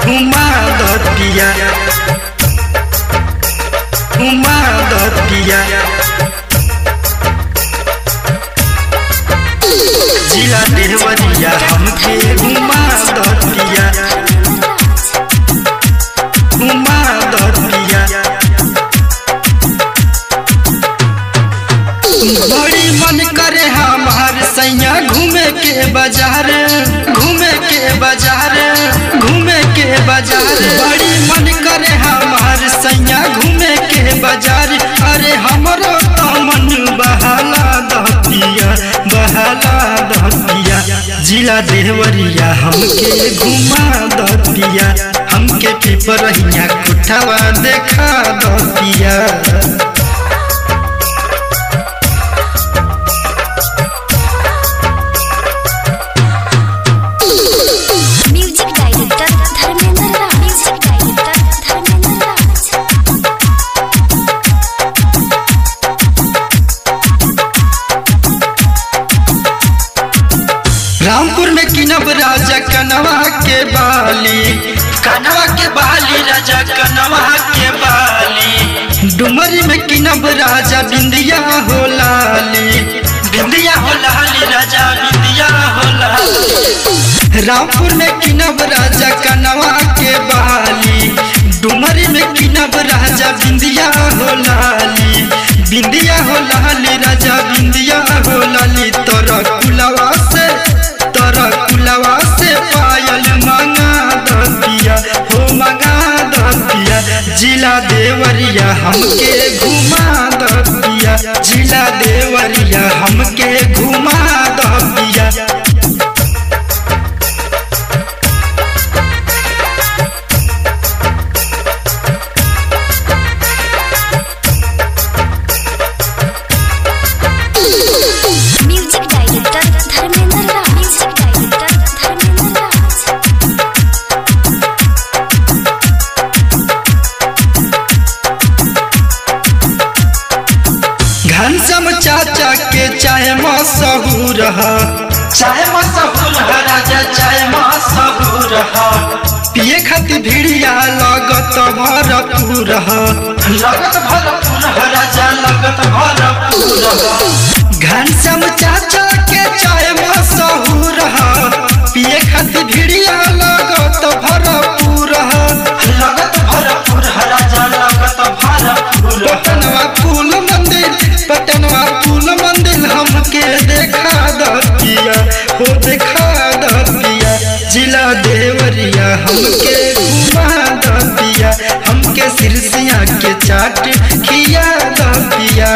घुमा दतिया घुमा दतिया जिला देवरिया हमके घुमा दतिया घुमा दतिया। बड़ी मन करे हमार सैया घूमे के बाजार घूमे के बाजार घूमे के बाजार। बड़ी मन करे हमार सैया घूमे के बाजार। अरे हमरो तो मन बहाला दतिया बहाला दतिया जिला देवरिया हमके घुमा दतिया। हमके पिपरहिया कुठवा देखा दतिया। रामपुर में किनब राजा कनवा के बाली राजा कनवा के बाली। डुमरी में किनब राजा बिंदिया हो लाली राजा बिंदिया हो लाली। रामपुर में किनब राजा कनवा के बाली। डुमरी में किनब राजा बिंदिया हो लाली बिंदिया हो लाली राजा बिंदिया हो लाली। तोरा कुलवा से पायल मंगा दतिया हो मंगा दतिया। जिला देवरिया हमके घुमा दतिया जिला देवरिया हमके घुमा दतिया। घनश्याम चाचा के चाहे मशहूर राजा चाहे मशहूर। पिए खातिर भिड़िया लगत भरपूर राजा लगत भरपूर। घनश्याम चाचा के चाहे मशहूर पिए खातिर भिड़िया लगत भरपूर राजा लगत भरपूर। पटनवा फूल मंदिर हमके देखा दतिया हो देखा दतिया। जिला देवरिया हमके घुमा दतिया हमके सिरसिया के चाट खिया दतिया।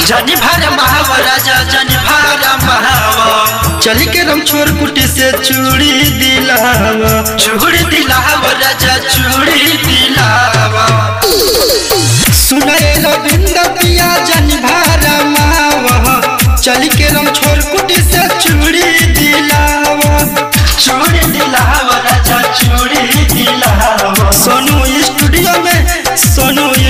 जनी भारा महावा राजा जनी भारा महावा। चली के रम छोर कुटी से चूड़ी दिलावा राजा चूड़ी दिलावा। सुनाए रविंदर पिया जनी भारा महावा। चली के रम छोर कुटी से चूड़ी दिलावा राजा चूड़ी दिलावा। सोनू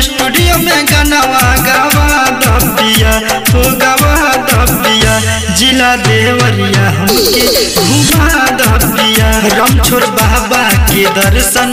स्टूडियो में गानावा गावा दतिया हो गावा दतिया। जिला देवरिया हमके घुमा दतिया। रामछोर बाबा के दर्शन